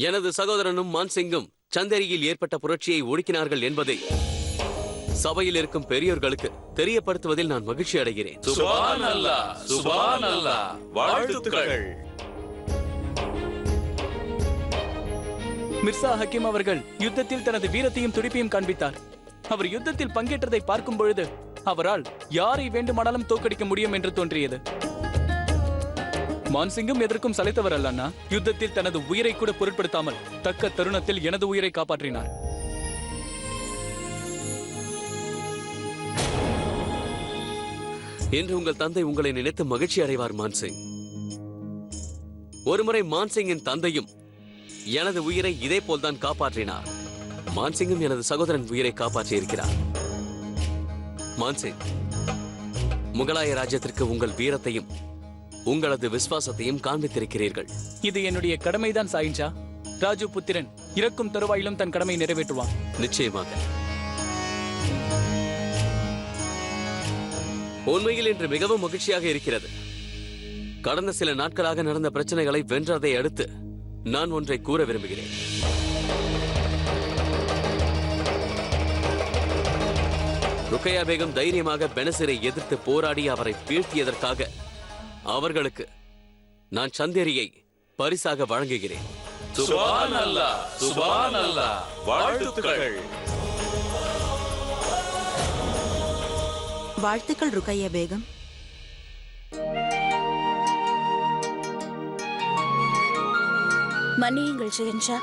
எனது சகோதரனும் மான்சிங்கும் சந்தேரியில் ஏற்பட்ட புரட்சியை ஒடுக்கினார்கள் என்பதை சபையில் இருக்கும் பெரியோர்களுக்கு தெரியப்படுத்துவதில் நான் மகிழ்ச்சி அடைகிறேன். சுப்ஹானல்லாஹ், சுப்ஹானல்லாஹ். வாழ்த்துக்கள். மிர்சா ஹக்கீம் அவர்கள் யுத்தத்தில் தனது வீரத்தையும் துடிப்பையும் காண்பித்தார். அவர் யுத்தத்தில் பங்கேற்றதை பார்க்கும் பொழுது அவரால் யாரை வேண்டுமானாலும் தோற்கடிக்க முடியும் என்று தோன்றியது. மான்சிங்கும் எதற்கும் சளைத்தவர் அல்ல. யுத்தத்தில் தனது உயிரை கூட பொருட்படுத்தாமல் தக்க தருணத்தில் எனது உயிரை காப்பாற்றினார். என்று உங்கள் தந்தை உங்களை நினைத்து மகிழ்ச்சி அடைவார் மான்சிங். ஒருமுறை மான்சிங்கின் தந்தையும் எனது உயிரை இதே போல்தான் காப்பாற்றினார். மான்சிங்கும் எனது சகோதரன் உயிரை காப்பாற்றி இருக்கிறார். மான்சிங், முகலாய ராஜ்யத்திற்கு உங்கள் வீரத்தையும் உங்களது விசுவாசத்தையும் காண்பித்திருக்கிறீர்கள். இது என்னுடைய கடமைதான் சாயின்ஷா. ராஜு புத்திரன் இறக்கும் தருவாயிலும் தன் கடமை நிறைவேற்றுவான். நிச்சயமாக. உண்மையில் இன்று மிகவும் மகிழ்ச்சியாக இருக்கிறது. கடந்த சில நாட்களாக நடந்த பிரச்சனைகளை வென்றதை அடுத்து நான் ஒன்றை கூற விரும்புகிறேன். ருக்கையா பேகம் தைரியமாக பெனசிரை எதிர்த்து போராடி அவரை வீழ்த்தியதற்காக அவர்களுக்கு நான் சந்தேரியை பரிசாக வழங்குகிறேன். சுப்ஹானல்லாஹ், சுப்ஹானல்லாஹ். வாழ்த்துக்கள். வாழ்த்துக்கள் ருக்கையா பேகம். மன்னியுங்கள் ஷெஹன்ஷா,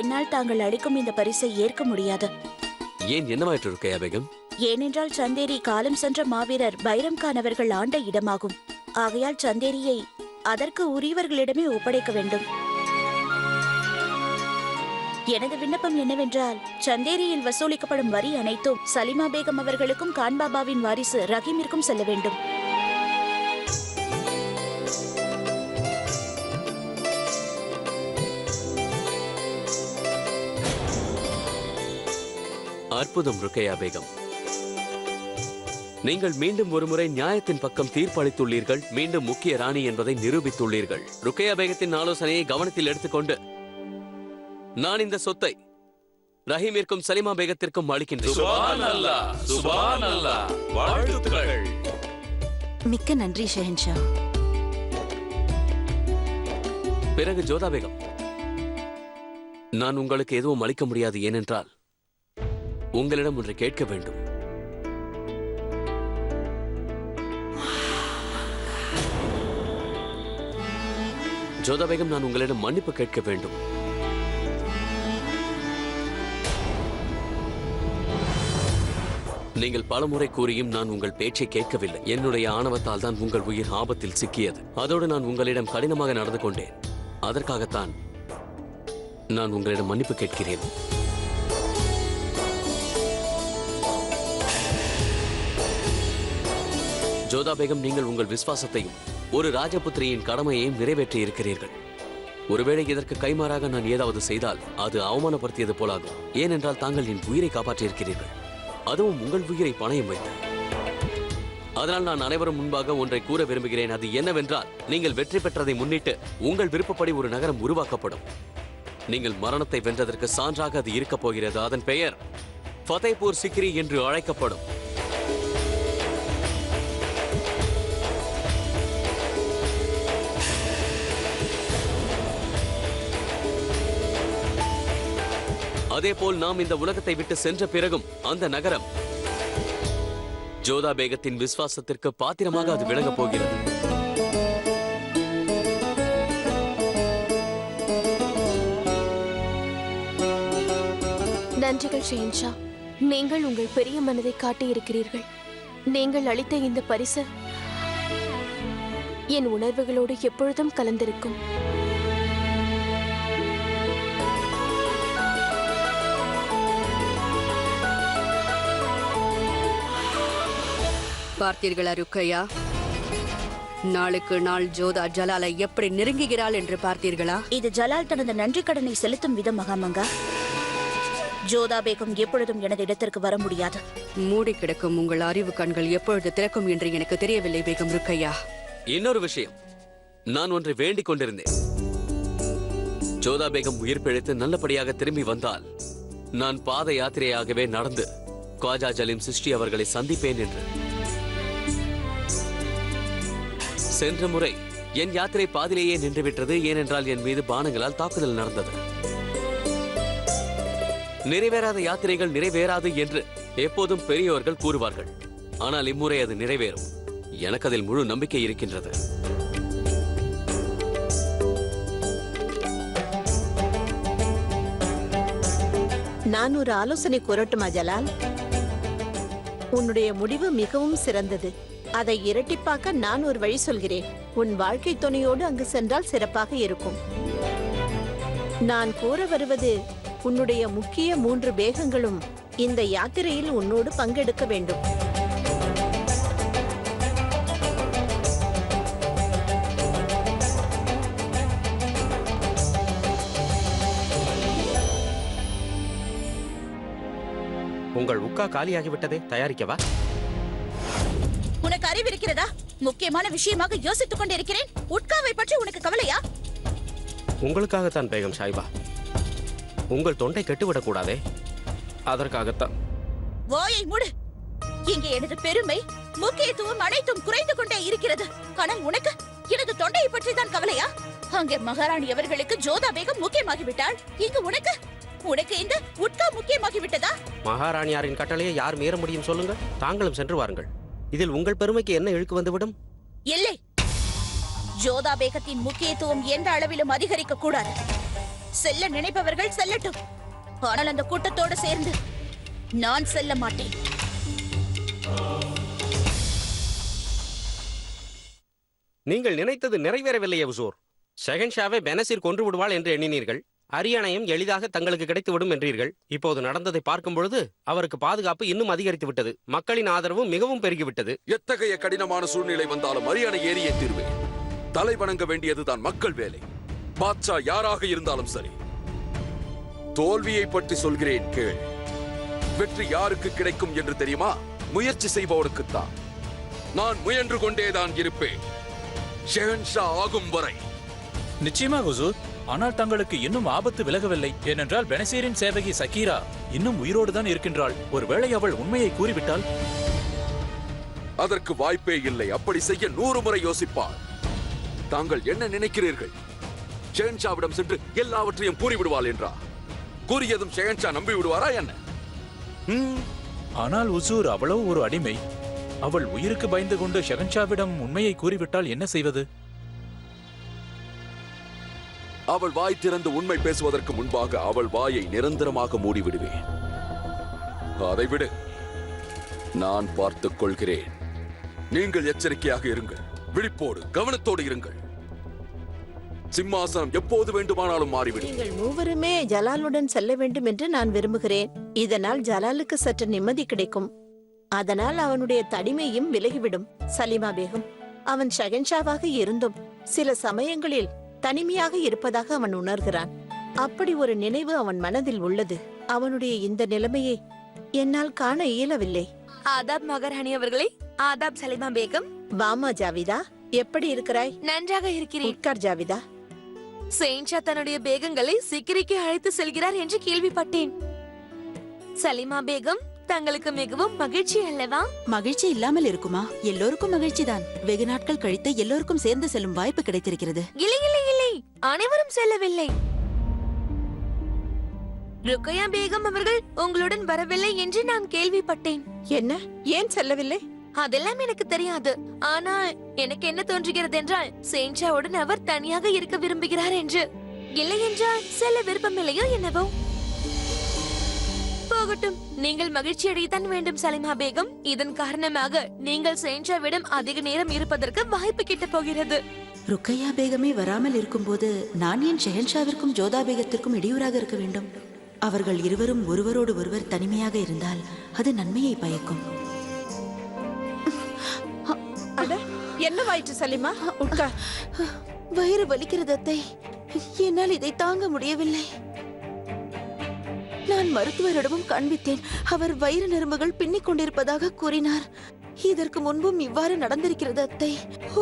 என்னால் தாங்கள் அளிக்கும் இந்த பரிசை ஏற்க முடியாது. ஏன், என்னவாயிற்று ருக்கையா பேகம்? ஏனென்றால் சந்தேரி காலம் சென்ற மாவீரர் பைரம் கான் அவர்கள் ஆண்ட இடமாகும். ஆகையால் சந்தேரியை அதற்கு உரியவர்களிடமே ஒப்படைக்க வேண்டும். எனது விண்ணப்பம் என்னவென்றால், சந்தேரியில் வசூலிக்கப்படும் வரி அனைத்தும் சலிமா பேகம் அவர்களுக்கும் கான்பாபாவின் வாரிசு ரஹீமிற்கும் செல்ல வேண்டும். அற்புதம் ருக்கையா பேகம். நீங்கள் மீண்டும் ஒருமுறை நியாயத்தின் பக்கம் தீர்ப்பளித்துள்ளீர்கள். மீண்டும் முக்கிய ராணி என்பதை நிரூபித்துள்ளீர்கள். ருக்கையா பேகத்தின் ஆலோசனையை கவனத்தில் எடுத்துக்கொண்டு நான் இந்த சொத்தை ரஹீமிற்கும் சலிமா பேகத்திற்கும் அளிக்கின்றேன். சுப்ஹானல்லாஹ், சுப்ஹானல்லாஹ். வாழ்த்துக்கள். மிக்க நன்றி ஷெஹன்ஷா. பிறகு ஜோதா பேகம், நான் உங்களுக்கு எதுவும் அளிக்க முடியாது. ஏனென்றால் உங்களிடம் ஒன்றை கேட்க வேண்டும். ஜோதா பேகம், நான் உங்களிடம் மன்னிப்பு கேட்க வேண்டும். நீங்கள் பலமுறை கூறியும் நான் உங்கள் பேச்சை கேட்கவில்லை. என்னுடைய ஆணவத்தால் தான் உங்கள் உயிர் ஆபத்தில் சிக்கியது. அதோடு நான் உங்களிடம் கடினமாக நடந்து கொண்டேன். அதற்காகத்தான் நான் உங்களிடம் மன்னிப்பு கேட்கிறேன். ஜோதா பேகம், நீங்கள் உங்கள் விசுவாசத்தையும் ஒரு ராஜபுத்திரியின் கடமையையும் நிறைவேற்றி இருக்கிறீர்கள். ஒருவேளை இதற்கு கைமாறாக நான் ஏதாவது செய்தால் அது அவமானப்படுத்தியது போலாகும். ஏனென்றால் தாங்கள் என் உயிரை காப்பாற்றியிருக்கிறீர்கள், அதுவும் உங்கள் உயிரை பணயம் வைத்து. அதனால் நான் அனைவரும் முன்பாக ஒன்றை கூற விரும்புகிறேன். அது என்னவென்றால், நீங்கள் வெற்றி பெற்றதை முன்னிட்டு உங்கள் விருப்பப்படி ஒரு நகரம் உருவாக்கப்படும். நீங்கள் மரணத்தை வென்றதற்கு சான்றாக அது இருக்கப் போகிறது. அதன் பெயர் ஃபதேபூர் சிக்ரி என்று அழைக்கப்படும். அதேபோல் நாம் இந்த உலகத்தை விட்டு சென்ற பிறகும் அந்த நகரம் ஜோதா பேகத்தின் விசுவாசத்திற்கு பாத்திரமாக அது விளங்கப் போகிறது. நன்றிகள் ஷெஹன்ஷா. நீங்கள் உங்கள் பெரிய மனதை காட்டியிருக்கிறீர்கள். நீங்கள் அளித்த இந்த பரிசு என் உணர்வுகளோடு எப்பொழுதும் கலந்திருக்கும். பார்த்தீர்களா ருக்கையா? நாளுக்கு நாள் ஜோதா ஜலாலை எப்படி நெருங்குகிறாள் என்று பார்த்தீர்களா? இது ஜலால் தனது நன்றி கடனை செலுத்தும் விதம் மகாமங்கா. ஜோதா பேகம் எப்பொழுதும் எனது இடத்திற்கு வர முடியாது. மூடி கிடக்கும் உங்கள் அறிவு கண்கள் எப்பொழுது திறக்கும் என்று எனக்கு தெரியவில்லை பேகம் ருக்கையா. இன்னொரு விஷயம், நான் ஒன்றை வேண்டிக் கொண்டிருந்தேன். ஜோதா பேகம் உயிர் பிழைத்து நல்லபடியாக திரும்பி வந்தால் நான் பாத யாத்திரையாகவே நடந்து ख्वाजा ஜலீம் சிஷ்டி அவர்களை சந்திப்பேன் என்று. சென்ற முறை என் யாத்திரை பாதிலேயே நின்றுவிட்டது. ஏனென்றால் என் மீது பானங்களால் தாக்குதல் நடந்தது. நிறைவேறாத யாத்திரைகள் நிறைவேறாது என்று எப்போதும் பெரியவர்கள் கூறுவார்கள். ஆனால் இம்முறை அது நிறைவேறும். எனக்கு அதில் முழு நம்பிக்கை இருக்கின்றது. நான் ஒரு ஆலோசனை கூறட்டுமா ஜலால்? உன்னுடைய முடிவு மிகவும் சிறந்தது. அதை இரட்டிப்பாக்க நான் ஒரு வழி சொல்கிறேன். உன் வாழ்க்கை துணையோடு அங்கு சென்றால் சிறப்பாக இருக்கும். நான் கூற வருவது, உன்னுடைய முக்கிய 3 பேகங்களும் இந்த யாத்திரையில் உன்னோடு பங்கெடுக்க வேண்டும். உங்கள் உக்கா காலியாகிவிட்டதே, தயாரிக்கவா? உனக்கு அறிவிருக்கிறதா? முக்கியமான விஷயமாக யோசித்துக் கொண்டிருக்கிறேன். உட்காவை பற்றி உனக்கு கவலையா? உங்களுக்காகத்தான் பேகம் சாஹிபா. உங்கள் தொண்டை கெட்டுவிடக் கூடாதே, அதற்காகத்தான். வாயை மூடு. இங்கே எனது பெருமை, முக்கியத்துவம் அனைத்தும் குறைந்து கொண்டே இருக்கிறது. ஆனால் உனக்கு எனது தொண்டையை பற்றி தான் கவலையா? அங்கே மகாராணி அவர்களுக்கு ஜோதா பேகம் முக்கியமாகிவிட்டாள். இங்கு உனக்கு இந்த உட்கா முக்கியமாகிவிட்டதா? மகாராணியாரின் கட்டளையை யார் மீற முடியும் சொல்லுங்க? தாங்களும் சென்று வாருங்கள். இதில் உங்கள் பெருமைக்கு என்ன இழுக்கு வந்துவிடும்? இல்லை, ஜோதா பேகத்தின் முக்கியத்துவம் எந்த அளவிலும் அதிகரிக்க கூடாது. செல்ல நினைப்பவர்கள் செல்லட்டும். ஆனால் அந்த கூட்டத்தோடு சேர்ந்து நான் செல்ல மாட்டேன். நீங்கள் நினைத்தது நிறைவேறவில்லையே உசூர். ஷெஹன்ஷாவை பெனசீர் கொன்று விடுவாள் என்று எண்ணினீர்கள். அரியணையும் எளிதாக தங்களுக்கு கிடைத்துவிடும் என்றீர்கள். இப்போது நடந்ததை பார்க்கும் பொழுது அவருக்கு பாதுகாப்பு இன்னும் அதிகரித்து விட்டது. மக்களின் ஆதரவும் மிகவும் பெருகிவிட்டது. எத்தகைய கடினமான சூழ்நிலை வந்தாலும் அரியணை ஏறியே தீர்வேன். தலை வணங்க வேண்டியதுதான் மக்கள் வேலை. பாட்சா யாராக இருந்தாலும் சரி. தோல்வியை பற்றி சொல்கிறேன் கேள். வெற்றி யாருக்கு கிடைக்கும் என்று தெரியுமா? முயற்சி செய்பவனுக்குத்தான். நான் முயன்று கொண்டேதான் இருப்பேன், ஷெஹன்ஷா ஆகும் வரை. நிச்சயமாக ஹுசூர். ஆனால் தங்களுக்கு இன்னும் ஆபத்து விலகவில்லை. ஏனென்றால் பெனசீரின் சேவகி சக்கீரா இன்னும் உயிரோடு தான் இருக்கின்றாள். ஒருவேளை அவள் உண்மையை கூறிவிட்டால்? அதற்கு வாய்ப்பே இல்லை. அப்படி செய்ய 100 முறை யோசிப்பாள். தாங்கள் என்ன நினைக்கிறீர்கள்? ஷெஹன்ஷாவிடம் சென்று எல்லாவற்றையும் கூறிவிடுவாள் என்றா? கூறியதும் ஷெஹன்ஷா நம்பி விடுவாரா என்ன? ஆனால் ஹுசூர், அவ்வளவு ஒரு அடிமை. அவள் உயிருக்கு பயந்து கொண்டு ஷெஹன்ஷாவிடம் உண்மையை கூறிவிட்டால் என்ன செய்வது? அவள் வாய் திறந்து உண்மை பேசுவதற்கு முன்பாக அவள் வாயை நிரந்தரமாக மூடிவிடுவேன். அதை விடு, நான் பார்த்துக் கொள்கிறேன். நீங்கள் எச்சரிக்கையாக இருங்கள். விழிப்போடு கவனத்தோடு இருங்கள். சிம்மாசனம் எப்போது வேண்டுமானாலும் மாறிவிடும். நீங்கள் மூவருமே ஜலாலுடன் செல்ல வேண்டும் என்று நான் விரும்புகிறேன். இதனால் ஜலாலுக்கு சற்று நிம்மதி கிடைக்கும். அதனால் அவனுடைய தனிமையும் விலகிவிடும். சலீமா பேகம், அவன் ஷெஹன்ஷாவாக இருந்தும் சில சமயங்களில் தனிமையாக இருப்பதாக அவன் உணர்கிறான். அப்படி ஒரு நினைவு அவன் மனதில் உள்ளது. அவனுடைய இந்த நிலைமையை என்னால் காண இயலவில்லை. ஆதாப் மகாராணி அவர்களே. ஆதாப் சலீமா பேகம். வாமா ஜாவிதா, எப்படி இருக்கிறாய்? நன்றாக இருக்கிறேன். உட்கார் ஜாவிதா. ஷெஹன்ஷா தன்னுடைய பேகங்களை சிக்கிரிக்கு அழைத்து செல்கிறார் என்று கேள்விப்பட்டேன். சலீமா பேகம், தங்களுக்கு மிகவும் மகிழ்ச்சி அல்லவா? மகிழ்ச்சி இல்லாமல் இருக்குமா? எல்லோருக்கும் மகிழ்ச்சிதான். வெகு நாட்கள் கழித்து எல்லோருக்கும் சேர்ந்து செல்லும் வாய்ப்பு கிடைத்திருக்கிறது. இல்லை இல்லை இல்லை, அனைவரும் செல்லவில்லை. ருக்கையா பேகம் அவர்கள் உங்களுடன் வரவில்லை என்று நான் கேள்விப்பட்டேன். என்ன, ஏன் செல்லவில்லை? அதெல்லாம் எனக்கு தெரியாது. ஆனால் எனக்கு என்ன தோன்றுகிறது என்றால், ஷெஹன்ஷாவுடன் அவர் தனியாக இருக்க விரும்புகிறார் என்று. இல்லை என்றால் செல்ல விருப்பமில்லையோ என்னவோ. போகட்டும், நீங்கள் மகிழ்ச்சி அடையத்தான் வேண்டும் சலீமா பேகம். இதன் காரணமாக நீங்கள் ஷெஹன்ஷாவிடம் அதிக நேரம் இருப்பதற்கு வாய்ப்பு கிட்ட போகிறது. ருக்கையா பேகமே வராமல் இருக்கும்போது நான் ஏன் ஷெஹன்ஷாவிற்கும் ஜோதா பேகத்திற்கும் இடையூறாக இருக்க வேண்டும்? அவர்கள் இருவரும் ஒருவரோடு ஒருவர் தனிமையாக இருந்தால் அது நன்மையை பயக்கும். அட, என்னவாயிற்று சலீமா? உட்கார். வயிறு வலிக்கிறது அத்தை. என்னால் இதை தாங்க முடியவில்லை. நான் மருத்துவரிடமும் காண்பித்தேன். அவர் வயிறு நரம்புகள் பின்னிக் கொண்டிருப்பதாக கூறினார். இதற்கு முன்பும் இவ்வாறு நடந்திருக்கிறது அத்தை.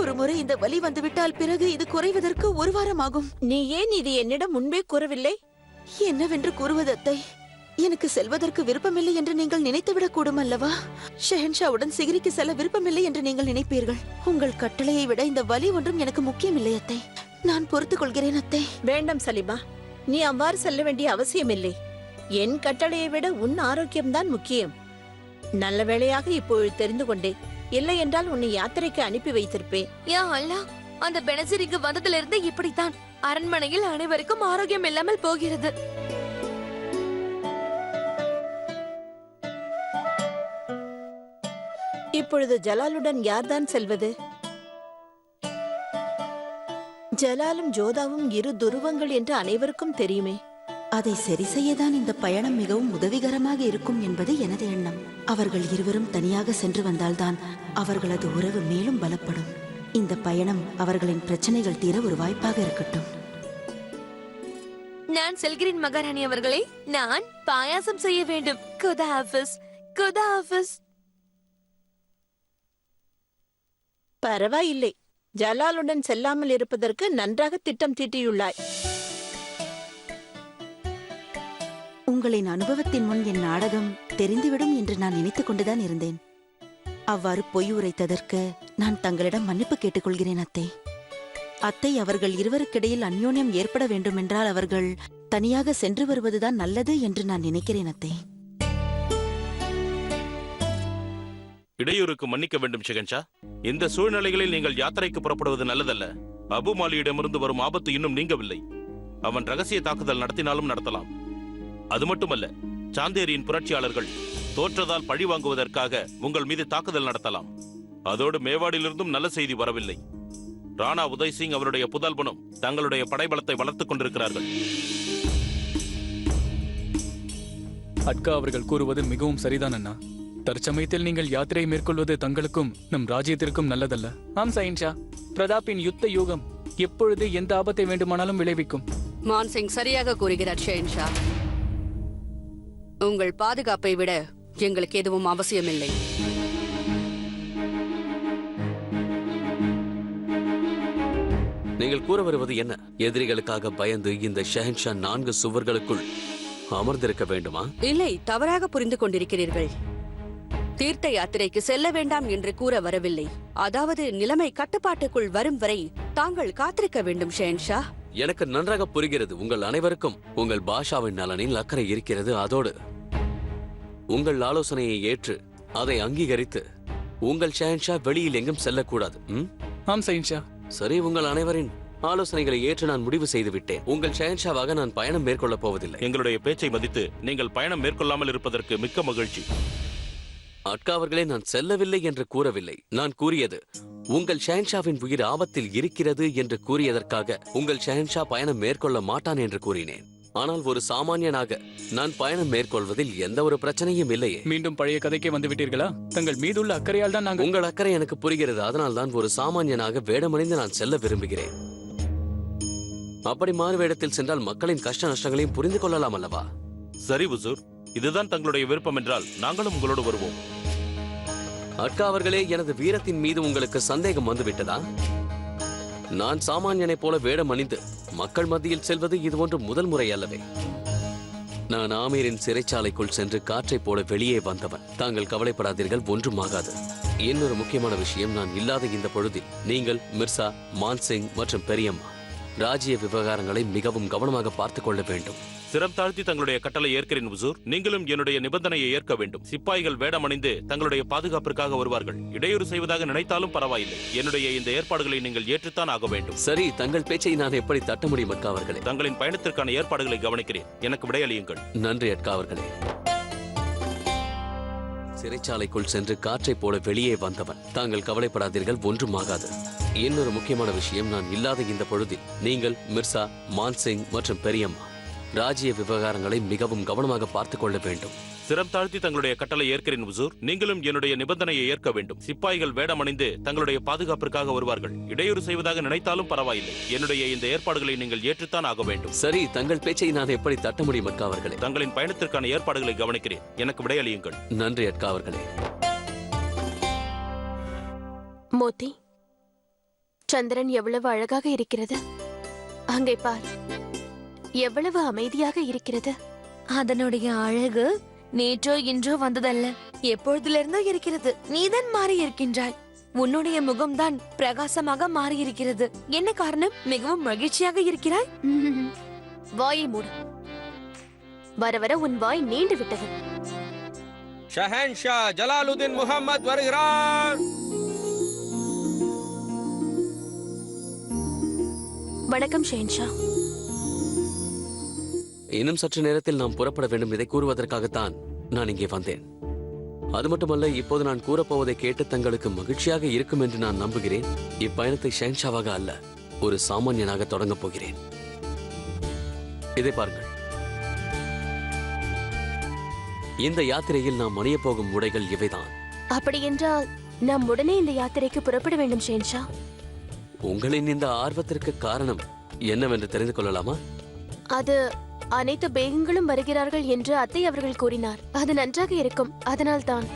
ஒரு முறை இந்த வலி வந்துவிட்டால் பிறகு இது குறைவதற்கு 1 வாரம் ஆகும். நீ ஏன் இது என்னிடம் முன்பே கூறவில்லை? என்னவென்று கூறுவது அத்தை? எனக்கு செல்வதற்கு விருப்பமில்லை என்று நீங்கள் நினைத்துவிடக் கூடும் அல்லவா? ஷெஹன்ஷாவுடன் சிகிரிக்கு செல்ல விருப்பமில்லை என்று நீங்கள் நினைப்பீர்கள். உங்கள் கட்டளையை விட இந்த வலி ஒன்றும் எனக்கு முக்கியமில்லை அத்தை. நான் பொறுத்துக் கொள்கிறேன் அத்தை. வேண்டாம் சலிமா, நீ அவ்வாறு செல்ல வேண்டிய அவசியமில்லை. என் கட்டளையை விட உன் ஆரோக்கியம்தான் முக்கியம். நல்ல வேளையாக இப்பொழுது தெரிந்து கொண்டேன். இல்லை என்றால் உன்னை யாத்திரைக்கு அனுப்பி வைத்திருப்பேன். யா அல்லாஹ், அந்த பெனசிரிக்கு வந்ததிலிருந்து இப்படித்தான் அரண்மனையில் அனைவருக்கும் ஆரோக்கியம் இல்லாமல் போகிறது. இப்பொழுது ஜலாலுடன் யார்தான் செல்வது? ஜலாலும் ஜோதாவும் 2 துருவங்கள் என்று அனைவருக்கும் தெரியுமே. அதை சரி செய்யதான் இந்த பயணம் மிகவும் உதவிகரமாக இருக்கும் என்பது எனது எண்ணம். அவர்கள் இருவரும் தனியாக சென்று வந்தால்தான் அவர்களது உறவு மேலும் பலப்படும். இந்த பயணம் அவர்களின் பிரச்சனைகள் தீர ஒரு வாய்ப்பாக இருக்கட்டும். நான் செல்கிறேன் மகாராணி அவர்களே. நான் பாயாசம் செய்ய வேண்டும். குதா ஹாஃபிஸ், குதா ஹாஃபிஸ். பரவாயில்லை, ஜலாலுடன் செல்லாமல் இருப்பதற்கு நன்றாக திட்டம் தீட்டியுள்ளாய். உங்களின் அனுபவத்தின் முன் என் நாடகம் தெரிந்துவிடும் என்று நான் நினைத்துக் கொண்டுதான் இருந்தேன். அவ்வாறு பொய் உரைத்ததற்கு நான் தங்களிடம் மன்னிப்பு கேட்டுக்கொள்கிறேன் அத்தை. அத்தை, அவர்கள் இருவருக்கிடையில் அந்யோன்யம் ஏற்பட வேண்டுமென்றால் அவர்கள் தனியாக சென்று வருவதுதான் நல்லது என்று நான் நினைக்கிறேன் அத்தை. இடையூறுக்கு மன்னிக்க வேண்டும் ஷெஹன்ஷா. இந்த சூழ்நிலைகளில் நீங்கள் யாத்திரைக்கு புறப்படுவது நல்லதல்ல. அபு மாலியிடமிருந்து வரும் ஆபத்து இன்னும் நீங்கவில்லை. அவன் ரகசிய தாக்குதல் நடத்தினாலும் நடத்தலாம். அது மட்டுமல்ல, சாந்தேரியின் புரட்சியாளர்கள் தோற்றதால் பழி வாங்குவதற்காக உங்கள் மீது தாக்குதல் நடத்தலாம். அதோடு மேவாடிலிருந்தும் நல்ல செய்தி வரவில்லை. ராணா உதய் சிங் அவருடைய புதல்வனும் தங்களுடைய படைபலத்தை வளர்த்துக் கொண்டிருக்கிறார்கள். அட்கா அவர்கள் கூறுவது மிகவும் சரிதான் அண்ணா. தற்சமயத்தில் நீங்கள் யாத்திரை மேற்கொள்வது தங்களுக்கும் நம் ராஜ்யத்திற்கும் நல்லதல்ல. ஆம் சயின்ஷா, பிரதாப்பின் யுத்த யூகம் எப்பொழுது எந்த ஆபத்தை வேண்டுமானாலும் விளைவிக்கும். மான்சிங் சரியாக கூறுகிறார் ஷெஹன்ஷா. உங்கள் பாதுகாப்பை விட எங்களுக்கு எதுவும் அவசியமில்லை. நீங்கள் கூற வருவது என்ன? எதிரிகளுக்காக பயந்து இந்த ஷெஹன்ஷா 4 சுவர்களுக்குள் அமர்ந்திருக்க வேண்டுமா? இல்லை, தவறாக புரிந்து கொண்டிருக்கிறீர்கள். தீர்த்த யாத்திரைக்கு செல்ல வேண்டாம் என்று கூற வரவில்லை. அதாவது நிலைமை கட்டுப்பாட்டுக்குள் வரும் வரை தாங்கள் காத்திருக்க வேண்டும் ஷெஹன்ஷா. எனக்கு நன்றாக புரிகிறது. உங்கள் அனைவருக்கும் உங்கள் பாஷாவின் நலனில் அக்கறை இருக்கிறது. அதோடு உங்கள் ஆலோசனையை ஏற்று அதை அங்கீகரித்து உங்கள் ஷெஹன்ஷா வெளியில் எங்கும் செல்லக்கூடாது. ஆம் சயின்ஷா. சரி, உங்கள் அனைவரின் ஆலோசனைகளை ஏற்று நான் முடிவு செய்து விட்டேன். உங்கள் ஷெஹன்ஷாவாக நான் பயணம் மேற்கொள்ளப் போவதில்லை. எங்களுடைய பேச்சை மதித்து நீங்கள் பயணம் மேற்கொள்ளாமல் இருப்பதற்கு மிக்க மகிழ்ச்சி. அட்கா அவர்களே, நான் செல்லவில்லை என்று கூறவில்லை. நான் கூறியது உங்கள் ஷெஹன்ஷாவின் உயிர் ஆபத்தில் இருக்கிறது என்று கூறியதற்காக உங்கள் ஷெஹன்ஷா பயணம் மேற்கொள்ள மாட்டான் என்று கூறினேன். ஆனால் ஒரு சாமானியனாக நான் பயணம் மேற்கொள்வதில் எந்த ஒரு பிரச்சனையும் இல்லையே. மீண்டும் பழைய கதைக்கே வந்து விட்டீர்களா? தங்கள் மீதுள்ள அக்கறையால் தான் நாங்கள். உங்கள் அக்கறை எனக்கு புரிகிறது. அதனால் தான் ஒரு சாமானியனாக வேடமணிந்து நான் செல்ல விரும்புகிறேன். அப்படி மாறு வேடத்தில் சென்றால் மக்களின் கஷ்ட நஷ்டங்களையும் புரிந்து கொள்ளலாம் அல்லவா? சரி உசூர், இதுதான் தங்களுடைய விருப்பம் என்றால் நாங்களும் உங்களோடு வருவோம். அட்கா அவர்களே, எனது வீரத்தின் மீது உங்களுக்கு சந்தேகம் வந்துவிட்டதா? நான் சாமானியனைப் போல வேடம் அணிந்து மக்கள் மத்தியில் செல்வது இது ஒன்று முதல் முறை அல்லவே. நான் ஆமீரின் சிறைச்சாலைக்குள் சென்று காற்றைப் போல வெளியே வந்தவன். தாங்கள் கவலைப்படாதீர்கள், ஒன்றும் ஆகாது. இன்னொரு முக்கியமான விஷயம், நான் இல்லாத இந்த பொழுதில் நீங்கள் மிர்சா, மான்சிங் மற்றும் பெரியம்மா ராஜ்ய விவகாரங்களை மிகவும் கவனமாக பார்த்துக் கொள்ள வேண்டும். சிரம் தாழ்த்தி தங்களுடைய கட்டளை ஏற்கிறேன் உசூர். நீங்களும் என்னுடைய நிபந்தனையை ஏற்க வேண்டும். சிப்பாய்கள் வேடமணிந்து தங்களுடைய பாதுகாப்பிற்காக வருவார்கள். இடையூறு செய்வதாக நினைத்தாலும் பரவாயில்லை. என்னுடைய இந்த ஏற்பாடுகளை நீங்கள் ஏற்றுத்தான் ஆக வேண்டும். சரி, தங்கள் பேச்சை நான் எப்படி தட்ட முடியும் அட்கா அவர்களே? தங்களின் பயணத்திற்கான ஏற்பாடுகளை கவனிக்கிறேன். எனக்கு விடையளியுங்கள். நன்றி அட்கா அவர்களே. சிறைச்சாலைக்குள் சென்று காற்றைப் போல வெளியே வந்தவன். தாங்கள் கவலைப்படாதீர்கள், ஒன்றும் ஆகாது. இன்னொரு முக்கியமான விஷயம், நான் இல்லாத இந்த பொழுதில் நீங்கள் மிர்சா, மான்சிங் மற்றும் பெரியம்மா ராஜ்ய விவகாரங்களை மிகவும் கவனமாக பார்த்துக் கொள்ள வேண்டும். சிரம் தாழ்த்தி தங்களுடைய கட்டளை ஏற்கிறேன் உசூர். நீங்களும் என்னுடைய நிபந்தனையை ஏற்க வேண்டும். சிப்பாய்கள் வேடமணிந்து தங்களுடைய பாதுகாப்பிற்காக வருவார்கள். இடையூறு செய்வதாக நினைத்தாலும் பரவாயில்லை. என்னுடைய இந்த ஏற்பாடுகளை நீங்கள் ஏற்றுத்தான் ஆக வேண்டும். சரி, தங்கள் பேச்சை நான் எப்படி தட்ட முடியும் அட்கா அவர்களே? தங்களின் பயணத்திற்கான ஏற்பாடுகளை கவனிக்கிறேன். எனக்கு விடையளியுங்கள். நன்றி அட்கா அவர்களே. மோத்தி, சந்திரன் எவ்வளவு அழகாக இருக்கிறது. அங்கே பார், எவ்வளவு அமைதியாக இருக்கிறது. அதனுடைய அழகு நேற்றோ இன்றோ வந்ததல்ல, எப்பொழுதிலிருந்தோ இருக்கிறது. நீதான் மாறி இருக்கின்றாய். உன்னுடைய முகம்தான் பிரகாசமாக மாறி இருக்கிறது. என்ன காரணம்? மிகவும் மகிழ்ச்சியாக இருக்கிறாய். வாயை மூடு. வர வர உன் வாய் நீண்டு விட்டது. ஷஹன்ஷா ஜலாலுதீன் முகமது வருகிறார். வணக்கம் ஷெஹன்ஷா. இன்னும் சற்று நேரத்தில் நாம் புறப்பட வேண்டும். இதை கூறுவதற்காகத்தான் நான் இங்கே வந்தேன். அது மட்டுமல்ல, இப்போது நான் கூறப்போவதை கேட்டு தங்களுக்கு மகிழ்ச்சியாக இருக்கும் என்று நான் நம்புகிறேன். இப்பயணத்தை ஷெஹன்ஷாவாக அல்ல, ஒரு சாமானியனாக தொடங்கப் போகிறேன். இதை பாருங்கள். இந்த யாத்திரையில் நாம் அணியப் போகும் உடைகள் இவைதான். அப்படி என்றால் நாம் உடனே இந்த யாத்திரைக்கு புறப்பட வேண்டும் ஷெஹன்ஷா. உங்களின் இந்த ஆர்வத்திற்கு காரணம் என்னவென்று தெரிந்து கொள்ளலாமா? அது அனைத்து பேகங்களும் வருகிறார்கள் என்று அத்தை அவர்கள் கூறினார். அது நன்றாக இருக்கும், அதனால் தான்.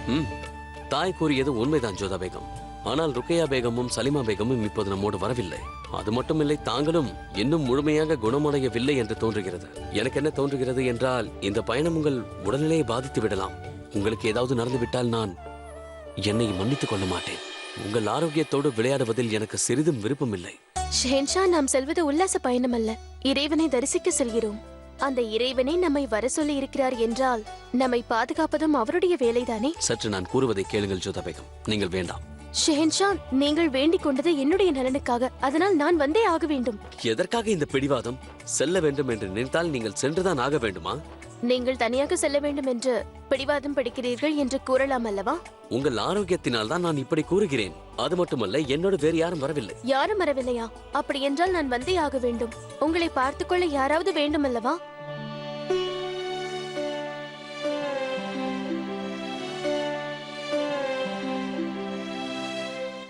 தாய் கூறியது உண்மைதான் ஜோதா பேகம். ஆனால் ருக்கையா பேகமும் சலிமா பேகமும் இப்போது நம்மோடு வரவில்லை. அது மட்டுமில்லை, தாங்களும் இன்னும் முழுமையாக குணமடையவில்லை என்று தோன்றுகிறது. எனக்கு என்ன தோன்றுகிறது என்றால், இந்த பயணம் உங்கள் உடல்நிலையை பாதித்து விடலாம். உங்களுக்கு ஏதாவது நடந்துவிட்டால் நான் என்னை மன்னித்துக் கொள்ள மாட்டேன். உங்கள் ஆரோக்கியத்தோடு விளையாடுவதில் எனக்கு சிறிதும் விருப்பமில்லை. ஷெஹன்ஷா, நாம் செல்வது உல்லாச பயணம் அல்ல, இறைவனை தரிசிக்க செல்கிறோம். அந்த இறைவனை நம்மை வர சொல்லி இருக்கிறார் என்றால் நம்மை பாதுகாப்பதும் அவருடைய வேலைதானே. சற்று நான் கூறுவதை கேளுங்கள் ஜோதா பேகம். நீங்கள் வேண்டாம். ஷெஹன்ஷா, நீங்கள் வேண்டிக் கொண்டது என்னுடைய நலனுக்காக, அதனால் நான் வந்தே ஆக வேண்டும். எதற்காக இந்த பிடிவாதம்? செல்ல வேண்டும் என்று நினைத்தால் நீங்கள் சென்றுதான் ஆக வேண்டுமா? நீங்கள் தனியாக செல்ல வேண்டும் என்று பிடிவாதம் பிடிக்கிறீர்கள் என்று கூறலாம் அல்லவா? உங்கள் ஆரோக்கியத்தினால் தான் நான் இப்படி கூறுகிறேன். அது மட்டுமல்ல, என்னோட வேறு யாரும் வரவில்லை. யாரும் வரவில்லையா? அப்படி என்றால் நான் வந்தே ஆக வேண்டும். உங்களை பார்த்துக்கொள்ள யாராவது வேண்டும் அல்லவா?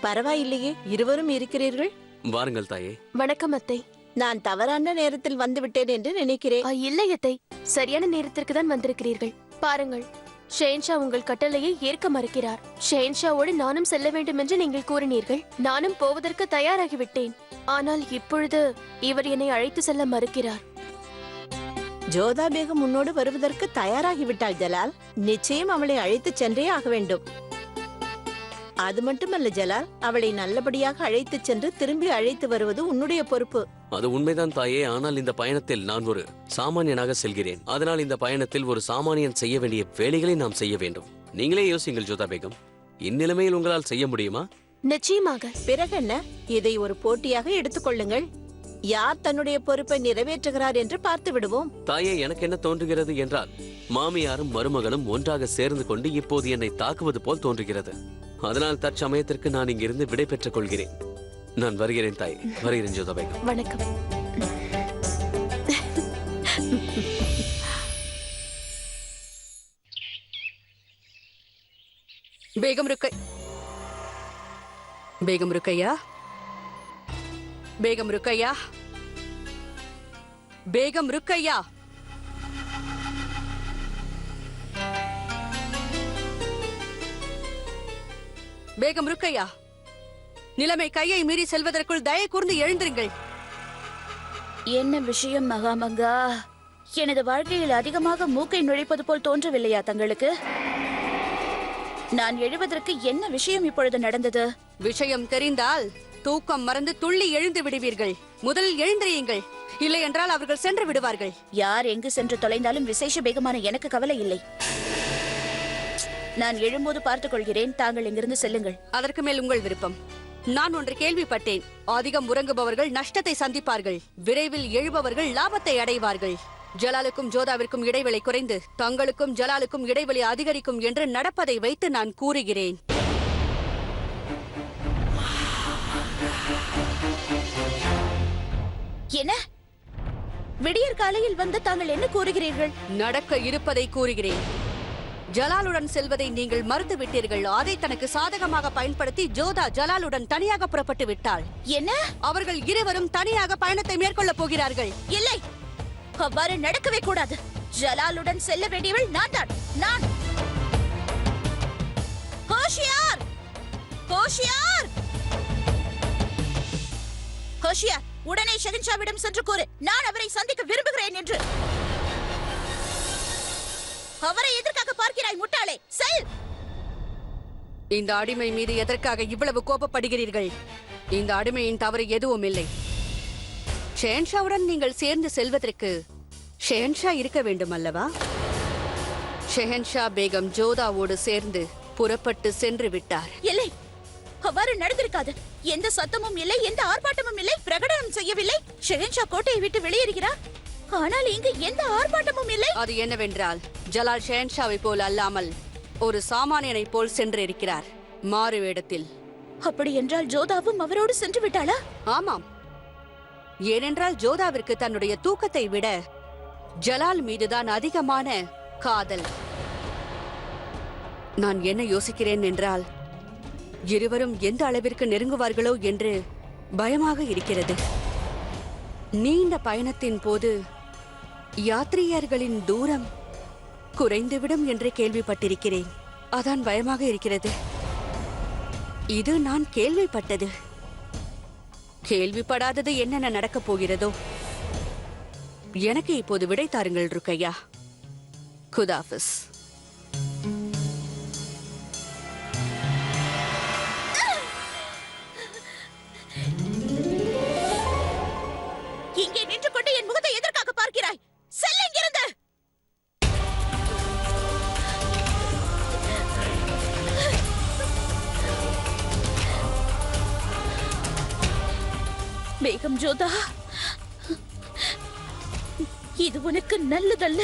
பரவாயில்லையே, இருவரும் இருக்கிறீர்கள். வாருங்கள் தாயே. வணக்கம் அத்தை. நான் தவறான நேரத்தில் வந்து விட்டேன் என்று நினைக்கிறேன். இல்லை அத்தை, சரியான நேரத்திற்கு தான் வந்திருக்கிறீர்கள். பாருங்கள், ஷெஹன்ஷா உங்கள் கட்டளையை ஏற்க மறுக்கிறார். ஷெஹன்ஷாவோடு நானும் செல்ல வேண்டும் என்று நீங்கள் கூறினீர்கள். நானும் போவதற்கு தயாராகிவிட்டேன். ஆனால் இப்பொழுது இவர் என்னை அழைத்து செல்ல மறுக்கிறார். ஜோதா பேகம் உன்னோடு வருவதற்கு தயாராகிவிட்டாள் ஜலால். நிச்சயம் அவளை அழைத்து சென்றே ஆக வேண்டும். அது மட்டுமல்ல ஜலால், அவளை நல்லபடியாக அழைத்து சென்று திரும்பி அழைத்து வருவது உன்னுடைய பொறுப்பு. அது உண்மைதான் தாயே. ஆனால் இந்த பயணத்தில் நான் ஒரு சாமானியனாக செல்கிறேன். அதனால் இந்த பயணத்தில் ஒரு சாமானியன் செய்ய வேண்டிய வேலைகளை நாம் செய்ய வேண்டும். நீங்களே யோசிங்கள் ஜோதா பேகம், இந்நிலைமையில் உங்களால் செய்ய முடியுமா? நிச்சயமாக. பிறகு என்ன, இதை ஒரு போட்டியாக எடுத்துக்கொள்ளுங்கள். யார் தன்னுடைய பொறுப்பை நிறைவேற்றுகிறார் என்று பார்த்து விடுவோம். தாயே, எனக்கு என்ன தோன்றுகிறது என்றால், மாமியாரும் மருமகனும் ஒன்றாக சேர்ந்து கொண்டு இப்போது என்னை தாக்குவது போல் தோன்றுகிறது. அதனால் தற்சமயத்திற்கு நான் இங்கிருந்து விடை பெற்றுக் கொள்கிறேன். நான் வருகிறேன் தாய். வருகிறேன் ஜோதா பேகம். வணக்கம். பேகம் ருக்கை, பேகம் ருக்கையா, பேகம் ருக்கையா, பேகம் ருக்கையா. பேகம் ருக்கையா, நிலைமை கையை மீறி செல்வதற்குள் தயை கூர்ந்து எழுந்திருங்கள். என்ன விஷயம் மகாமங்கா? எனது வாழ்க்கையில் அதிகமாக மூக்கை நுழைப்பது போல் தோன்றவில்லையா தங்களுக்கு? நான் எழுவதற்கு என்ன விஷயம் இப்பொழுது நடந்தது? விஷயம் தெரிந்தால் தூக்கம் மறந்து துள்ளி எழுந்து விடுவீர்கள். முதலில் எழுந்திரியுங்கள், இல்லை என்றால் அவர்கள் சென்று விடுவார்கள். யார் எங்கு சென்று தொலைந்தாலும் விசேஷ வேகமான எனக்கு கவலை இல்லை. நான் எழும்போது பார்த்துக் கொள்கிறேன். தாங்கள் இங்கிருந்து செல்லுங்கள். அதற்கு மேல் உங்கள் விருப்பம். நான் ஒன்று கேள்விப்பட்டேன். அதிகம் உறங்குபவர்கள் நஷ்டத்தை சந்திப்பார்கள், விரைவில் எழுபவர்கள் லாபத்தை அடைவார்கள். ஜலாலுக்கும் ஜோதாவிற்கும் இடைவெளி குறைந்து தங்களுக்கும் ஜலாலுக்கும் இடைவெளி அதிகரிக்கும் என்று நடப்பதை வைத்து நான் கூறுகிறேன். என்ன? விடியற் காலையில் வந்து தாங்கள் என்ன கூறுகிறீர்கள்? நடக்க இருப்பதை கூறுகிறேன். ஜலாலுடன் செல்வதை நீங்கள் மறுத்து விட்டீர்கள். அதை தனக்கு சாதகமாக பயன்படுத்தி ஜோதா ஜலாலுடன் தனியாக புறப்பட்டு விட்டாள். என்ன? அவர்கள் இருவரும் தனியாக பயணத்தை மேற்கொள்ளப் போகிறார்கள். இல்லை, அவ்வாறு நடக்கவே கூடாது. ஜலாலுடன் செல்ல வேண்டியவள் நான் தான். நான். ஹோஷியார்! ஹோஷியார்! ஹோஷியார், உடனே ஷெகன்ஷாவிடம் சென்று கூறு, நான் அவரை சந்திக்க விரும்புகிறேன் என்று. அவரை எதற்காக பார்க்கிறாய் முட்டாளே? செல்! இந்த அடிமை மீது எதற்காக இவ்வளவு கோபப்படுகிறீர்கள்? இந்த அடிமையின் தவறு எதுவும் இல்லை. ஷெஹன்ஷாவுடன் நீங்கள் சேர்ந்து செல்வதற்கு ஷெஹன்ஷா இருக்க வேண்டும் அல்லவா? ஷெஹன்ஷா பேகம் ஜோதாவோடு சேர்ந்து புறப்பட்டு சென்று விட்டார். இல்லை, அவ்வாறு நடந்திருக்காது. எந்த சத்தமும் இல்லை, எந்த ஆர்ப்பாட்டமும் இல்லை, பிரகடனம் செய்யவில்லை. ஷெஹன்ஷா கோட்டையை விட்டு வெளியேறுகிறார். ஆனால் இங்கு எந்த ஆர்ப்பாட்டமும் இல்லை. அது என்னவென்றால், ஜலால் ஷெஹன்ஷாவை போல் அல்லாமல் ஒரு சாமானியனை போல் சென்றிருக்கிறார், மாறு வேடத்தில். அப்படி என்றால் ஜோதாவும் அவரோடு சென்று விட்டாளா? ஆமாம். ஏனென்றால் ஜோதாவிற்கு தன்னுடைய தூக்கத்தை விட ஜலால் மீதுதான் அதிகமான காதல். நான் என்ன யோசிக்கிறேன் என்றால், இருவரும் எந்த அளவிற்கு நெருங்குவார்களோ என்று பயமாக இருக்கிறது. நீண்ட பயணத்தின் போது யாத்ரீகர்களின் தூரம் குறைந்துவிடும் என்று கேள்விப்பட்டிருக்கிறேன். அதான் பயமாக இருக்கிறது. இது நான் கேள்விப்பட்டது. கேள்விப்படாதது என்னென்ன நடக்கப் போகிறதோ. எனக்கு இப்போது விடை தாருங்கள் ருக்கையா. குதாஃபிஸ். இங்கே நின்று கொண்டு என் முகத்தை எதற்காக பார்க்கிறாய்? செல் இங்கிருந்து! பேகம் ஜோதா, இது உனக்கு நல்லதல்ல.